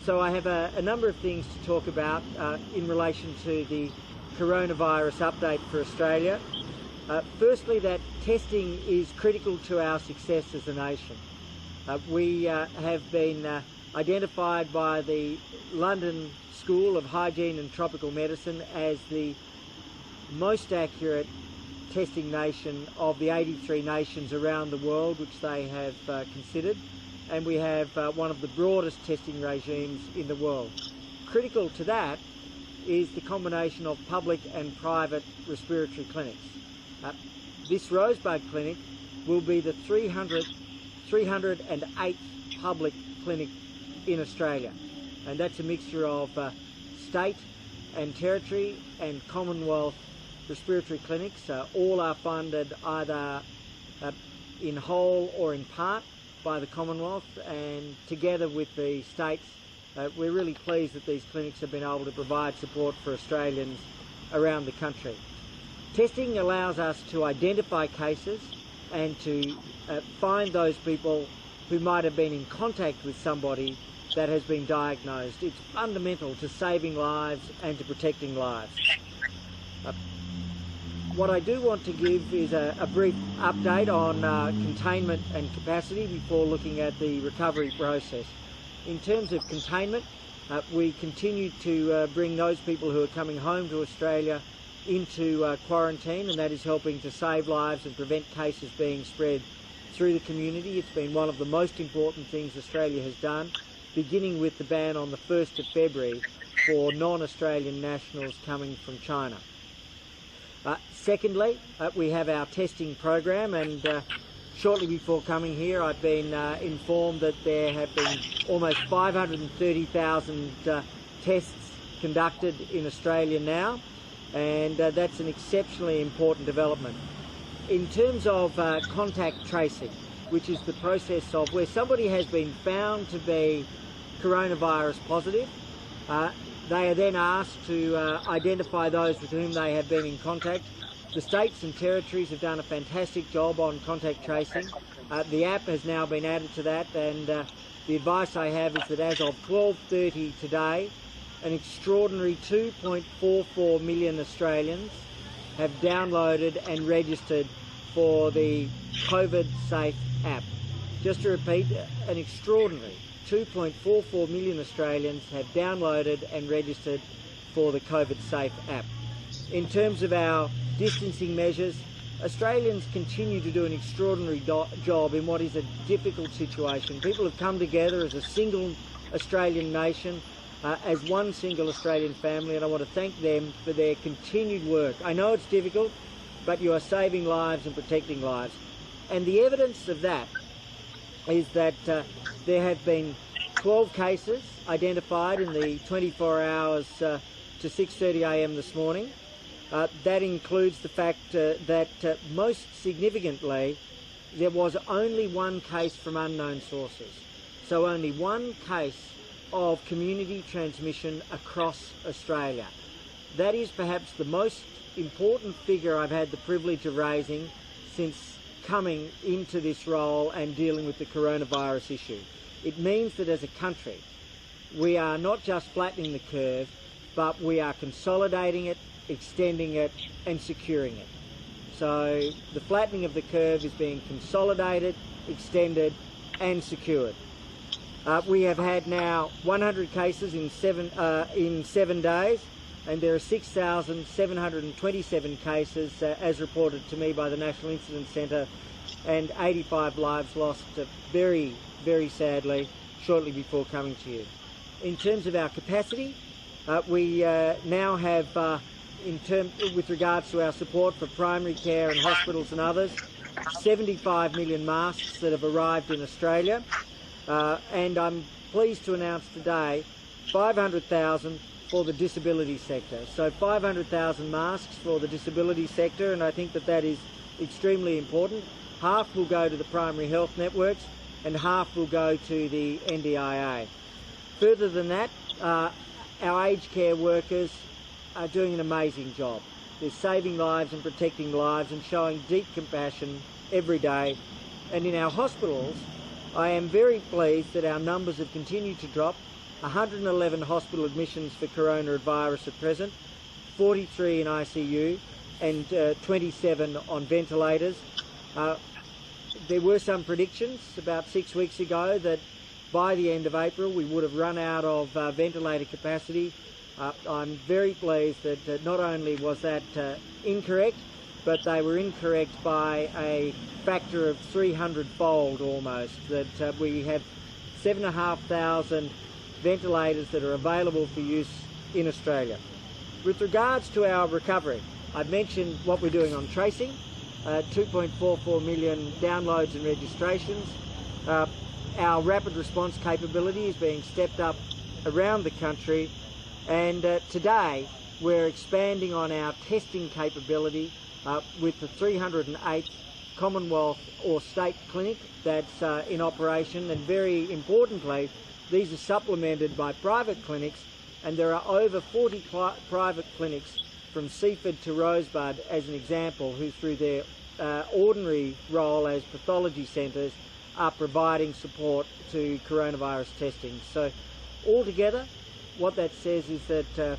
So I have a number of things to talk about in relation to the coronavirus update for Australia. Firstly, that testing is critical to our success as a nation. We have been identified by the London School of Hygiene and Tropical Medicine as the most accurate testing nation of the 83 nations around the world which they have considered, and we have one of the broadest testing regimes in the world. Critical to that is the combination of public and private respiratory clinics. This Rosebud clinic will be the 308th public clinic in Australia, and that's a mixture of state and territory and Commonwealth respiratory clinics. All are funded either in whole or in part by the Commonwealth, and together with the states, we're really pleased that these clinics have been able to provide support for Australians around the country. Testing allows us to identify cases and to find those people who might have been in contact with somebody that has been diagnosed. It's fundamental to saving lives and to protecting lives. What I do want to give is a brief update on containment and capacity before looking at the recovery process. In terms of containment, we continue to bring those people who are coming home to Australia into quarantine, and that is helping to save lives and prevent cases being spread through the community. It's been one of the most important things Australia has done, beginning with the ban on the 1st of February for non-Australian nationals coming from China. Secondly, we have our testing program, and shortly before coming here I've been informed that there have been almost 530,000 tests conducted in Australia now, and that's an exceptionally important development. In terms of contact tracing, which is the process of where somebody has been found to be coronavirus positive, they are then asked to identify those with whom they have been in contact. The states and territories have done a fantastic job on contact tracing. The app has now been added to that, and the advice I have is that as of 12:30 today, an extraordinary 2.44 million Australians have downloaded and registered for the COVID Safe app. Just to repeat, an extraordinary 2.44 million Australians have downloaded and registered for the COVID Safe app. In terms of our distancing measures, Australians continue to do an extraordinary job in what is a difficult situation. People have come together as a single Australian nation, as one single Australian family, and I want to thank them for their continued work. I know it's difficult, but you are saving lives and protecting lives. And the evidence of that is that there have been 12 cases identified in the 24 hours to 6:30 a.m. this morning. That includes the fact that most significantly there was only one case from unknown sources. So only one case of community transmission across Australia. That is perhaps the most important figure I've had the privilege of raising since coming into this role and dealing with the coronavirus issue. It means that as a country, we are not just flattening the curve, but we are consolidating it, extending it and securing it. So the flattening of the curve is being consolidated, extended and secured. We have had now 100 cases in 7 days, and there are 6,727 cases as reported to me by the National Incident Centre, and 85 lives lost very, very sadly shortly before coming to you. In terms of our capacity, we now have with regards to our support for primary care and hospitals and others, 75 million masks that have arrived in Australia, and I'm pleased to announce today 500,000 for the disability sector. So 500,000 masks for the disability sector, and I think that that is extremely important. Half will go to the primary health networks and half will go to the NDIA. Further than that, our aged care workers are doing an amazing job. They're saving lives and protecting lives and showing deep compassion every day. And in our hospitals, I am very pleased that our numbers have continued to drop. 111 hospital admissions for coronavirus at present, 43 in ICU, and 27 on ventilators. There were some predictions about 6 weeks ago that by the end of April we would have run out of ventilator capacity. I'm very pleased that not only was that incorrect, but they were incorrect by a factor of 300-fold almost, that we have 7,500 ventilators that are available for use in Australia. With regards to our recovery, I've mentioned what we're doing on tracing, 2.44 million downloads and registrations. Our rapid response capability is being stepped up around the country, and today we're expanding on our testing capability with the 308th Commonwealth or state clinic that's in operation, and very importantly, these are supplemented by private clinics, and there are over 40 private clinics from Seaford to Rosebud, as an example, who through their ordinary role as pathology centres are providing support to coronavirus testing. So altogether, what that says is that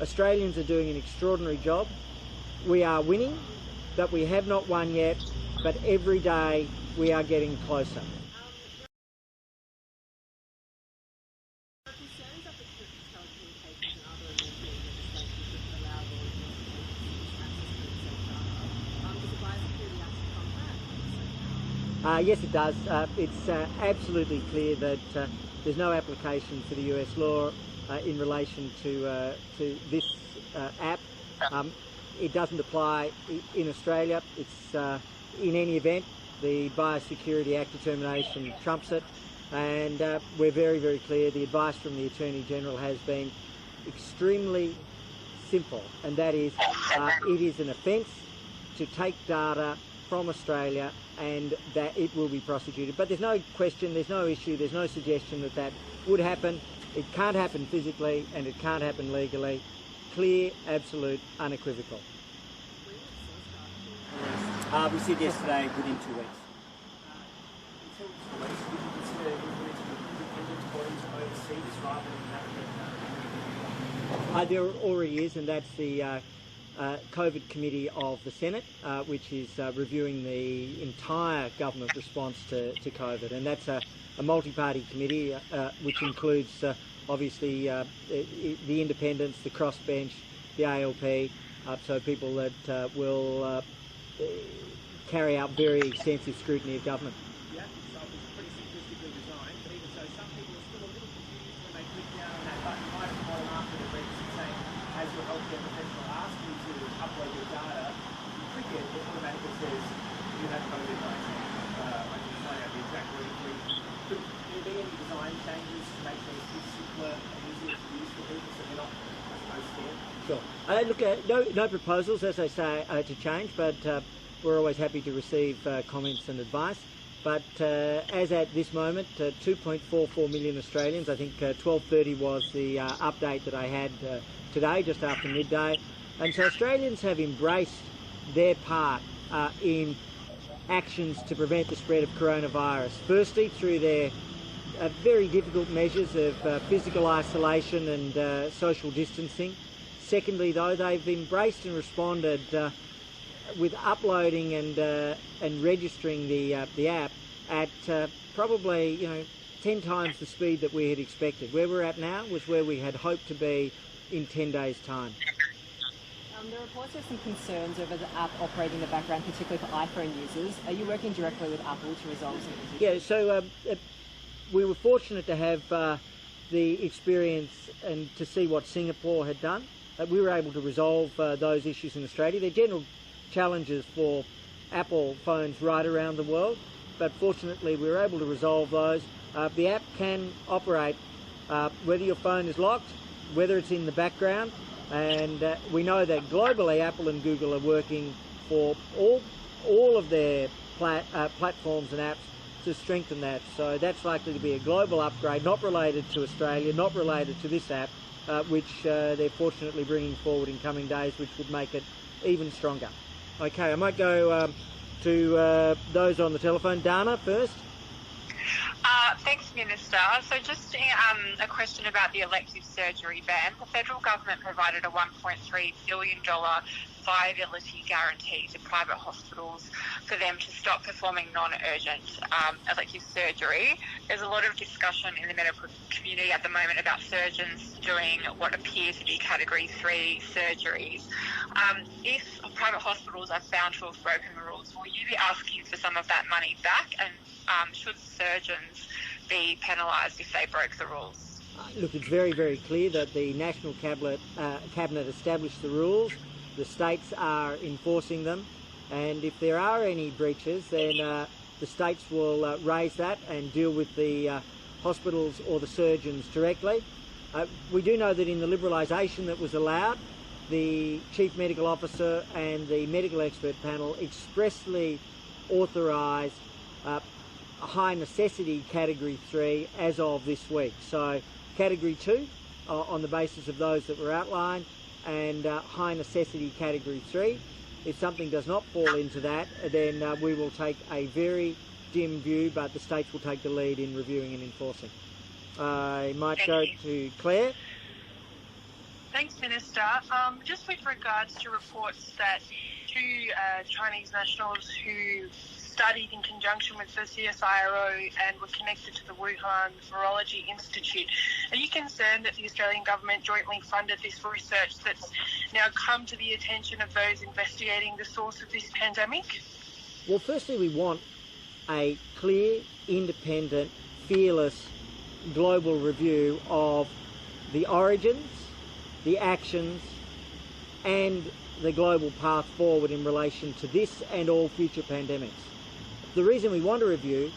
Australians are doing an extraordinary job. We are winning, but we have not won yet, but every day we are getting closer. Yes, it does. It's absolutely clear that there's no application for the US law in relation to this app. It doesn't apply in Australia. It's in any event, the Biosecurity Act determination trumps it, and we're very, very clear. The advice from the Attorney General has been extremely simple, and that is it is an offence to take data from Australia, and that it will be prosecuted. But there's no question, there's no issue, there's no suggestion that that would happen. It can't happen physically, and it can't happen legally. Clear, absolute, unequivocal. We said yesterday within 2 weeks. There already is, and that's the COVID committee of the Senate, which is reviewing the entire government response to COVID, and that's a multi-party committee which includes obviously the independents, the crossbench, the ALP, so people that will carry out very extensive scrutiny of government. Yeah, so it's pretty simplistically designed, but even so, some people are still a little confused when they click down on that button right at the bottom after the reads saying, as your healthcare professional asks you to upload your data, you click it, it automatically says you have COVID-19. I can find out the exact wording for you. Could there be any design changes to make things simpler and easier to use for people so they're not, I suppose, scared? Sure. Look, no proposals, as I say, to change, but we're always happy to receive comments and advice. But as at this moment, 2.44 million Australians, I think 12:30 was the update that I had today, just after midday. And so Australians have embraced their part in actions to prevent the spread of coronavirus. Firstly, through their very difficult measures of physical isolation and social distancing. Secondly, though, they've embraced and responded with uploading and registering the app at probably 10 times the speed that we had expected. Where we're at now was where we had hoped to be in 10 days' time. There are reports of some concerns over the app operating in the background, particularly for iPhone users. Are you working directly with Apple to resolve some issues? Yeah, so we were fortunate to have the experience and to see what Singapore had done. We were able to resolve those issues in Australia. They're general challenges for Apple phones right around the world, but fortunately we were able to resolve those. The app can operate whether your phone is locked, whether it's in the background, and we know that globally Apple and Google are working for all of their platforms and apps to strengthen that. So that's likely to be a global upgrade, not related to Australia, not related to this app, which they're fortunately bringing forward in coming days, which would make it even stronger. Okay, I might go to those on the telephone. Dana first. Thanks, Minister. So just a question about the elective surgery ban. The federal government provided a $1.3 billion viability guarantee to private hospitals for them to stop performing non-urgent elective surgery. There's a lot of discussion in the medical community at the moment about surgeons doing what appear to be Category 3 surgeries. If private hospitals are found to have broken the rules, will you be asking for some of that money back, and should surgeons be penalised if they broke the rules? Look, it's very, very clear that the National Cabinet established the rules. The states are enforcing them, and if there are any breaches, then the states will raise that and deal with the hospitals or the surgeons directly. We do know that in the liberalisation that was allowed, the Chief Medical Officer and the Medical Expert Panel expressly authorised a high necessity Category 3 as of this week. So Category 2 on the basis of those that were outlined, and high necessity Category 3. If something does not fall into that, then we will take a very dim view, but the states will take the lead in reviewing and enforcing. I might go to Claire. Thanks, Minister. Just with regards to reports that two Chinese nationals who studied in conjunction with the CSIRO and were connected to the Wuhan Virology Institute, are you concerned that the Australian government jointly funded this research that's now come to the attention of those investigating the source of this pandemic? Well, firstly, we want a clear, independent, fearless global review of the origins, the actions, and the global path forward in relation to this and all future pandemics. The reason we want a review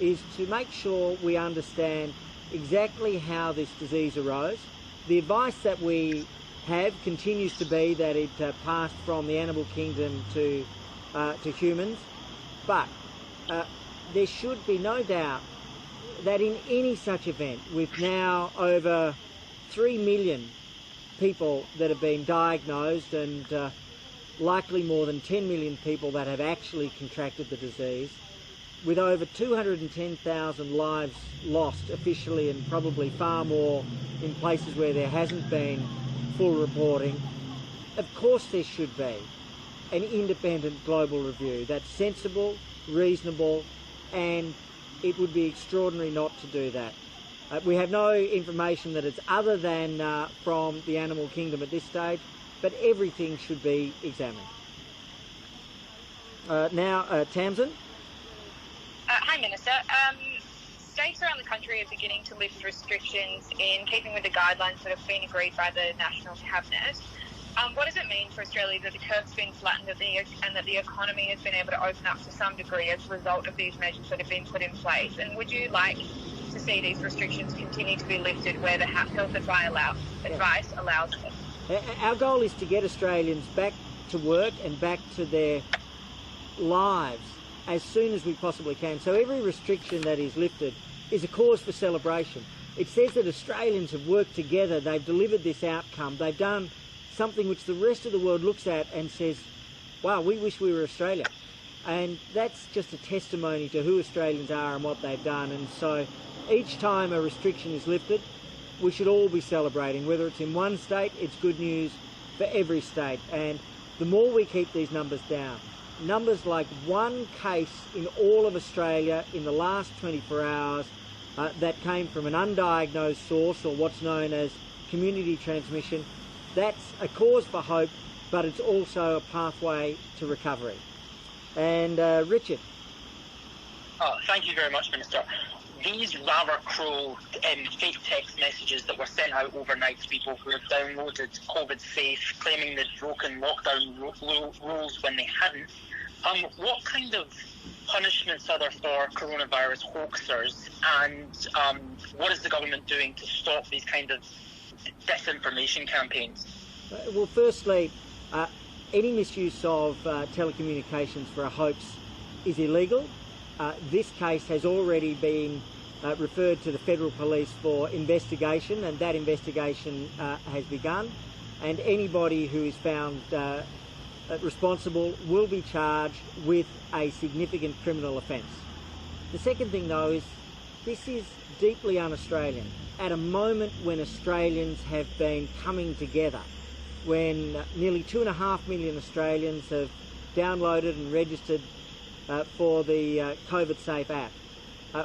is to make sure we understand exactly how this disease arose. The advice that we have continues to be that it passed from the animal kingdom to humans, but there should be no doubt that in any such event, with now over 3 million people that have been diagnosed and likely more than 10 million people that have actually contracted the disease, with over 210,000 lives lost officially and probably far more in places where there hasn't been full reporting, of course there should be an independent global review that's sensible, reasonable, and it would be extraordinary not to do that. We have no information that it's other than from the animal kingdom at this stage, but everything should be examined. Now, Tamsin. Hi, Minister. States around the country are beginning to lift restrictions in keeping with the guidelines that have been agreed by the National Cabinet. What does it mean for Australia that the curve's been flattened and that the economy has been able to open up to some degree as a result of these measures that have been put in place? And would you like to see these restrictions continue to be lifted where the health advice allows it? Our goal is to get Australians back to work and back to their lives as soon as we possibly can. So every restriction that is lifted is a cause for celebration. It says that Australians have worked together, they've delivered this outcome, they've done something which the rest of the world looks at and says, wow, we wish we were Australia. And that's just a testimony to who Australians are and what they've done. And so each time a restriction is lifted, we should all be celebrating. Whether it's in one state, it's good news for every state. And the more we keep these numbers down, numbers like one case in all of Australia in the last 24 hours that came from an undiagnosed source, or what's known as community transmission, that's a cause for hope, but it's also a pathway to recovery. And Richard. Thank you very much, Minister. These rather cruel fake text messages that were sent out overnight to people who had downloaded COVID Safe, claiming they'd broken lockdown rules when they hadn't, what kind of punishments are there for coronavirus hoaxers, and what is the government doing to stop these kind of disinformation campaigns? Well, firstly, any misuse of telecommunications for a hoax is illegal. This case has already been referred to the Federal Police for investigation, and that investigation has begun, and anybody who is found responsible will be charged with a significant criminal offence. The second thing, though, is this is deeply un-Australian. At a moment when Australians have been coming together, when nearly 2.5 million Australians have downloaded and registered for the COVID Safe app,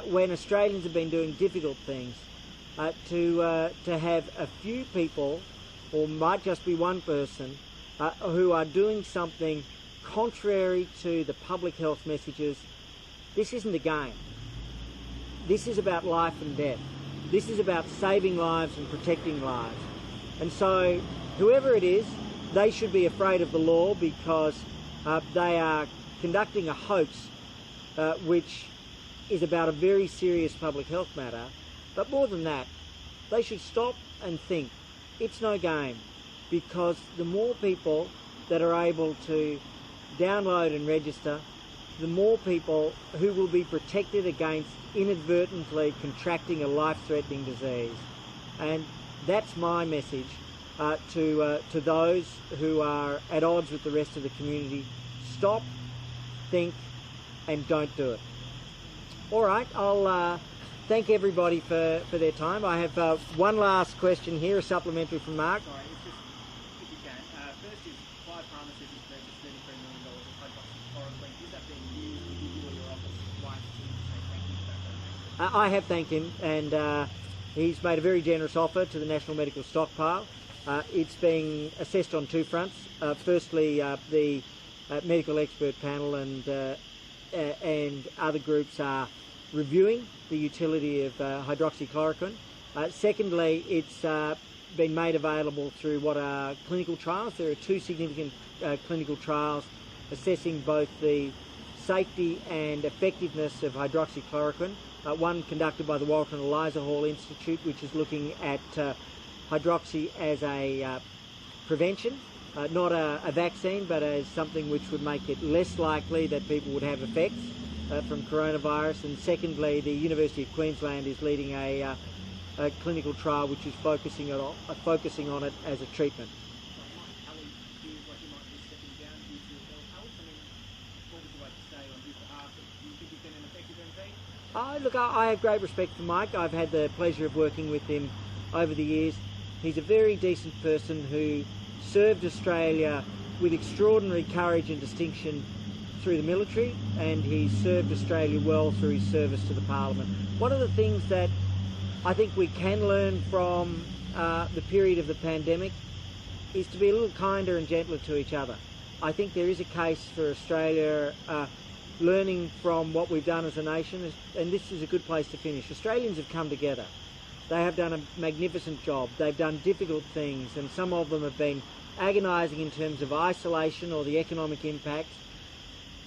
when Australians have been doing difficult things, to have a few people, or might just be one person, who are doing something contrary to the public health messages. This isn't a game. This is about life and death. This is about saving lives and protecting lives. And so whoever it is, they should be afraid of the law, because they are conducting a hoax which is about a very serious public health matter. But more than that, they should stop and think. It's no game, because the more people that are able to download and register, the more people who will be protected against inadvertently contracting a life-threatening disease. And that's my message to those who are at odds with the rest of the community. Stop, think, and don't do it. All right, I'll thank everybody for their time. I have one last question here, a supplementary from Mark. Sorry, it's just, if you can. First is, five pharmaceuticals purchased $33 million of hydroxychloroquine. Is that being used to give you or your office rights to say thank you for that? I have thanked him, and he's made a very generous offer to the National Medical Stockpile. It's being assessed on two fronts. Firstly, the medical expert panel and other groups are reviewing the utility of hydroxychloroquine. Secondly, it's been made available through what are clinical trials. There are two significant clinical trials assessing both the safety and effectiveness of hydroxychloroquine. One conducted by the Walter and Eliza Hall Institute, which is looking at hydroxy as a prevention, not a vaccine, but as something which would make it less likely that people would have effects from coronavirus. And secondly, the University of Queensland is leading a clinical trial which is focusing on it as a treatment. Look, I have great respect for Mike. I've had the pleasure of working with him over the years. He's a very decent person who served Australia with extraordinary courage and distinction through the military, and he served Australia well through his service to the Parliament. One of the things that I think we can learn from the period of the pandemic is to be a little kinder and gentler to each other. I think there is a case for Australia learning from what we've done as a nation, and this is a good place to finish. Australians have come together. They have done a magnificent job. They've done difficult things, and some of them have been agonising in terms of isolation or the economic impacts.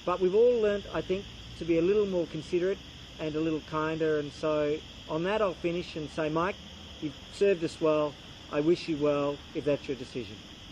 But we've all learnt, I think, to be a little more considerate and a little kinder. And so on that I'll finish and say, Mike, you've served us well. I wish you well, if that's your decision.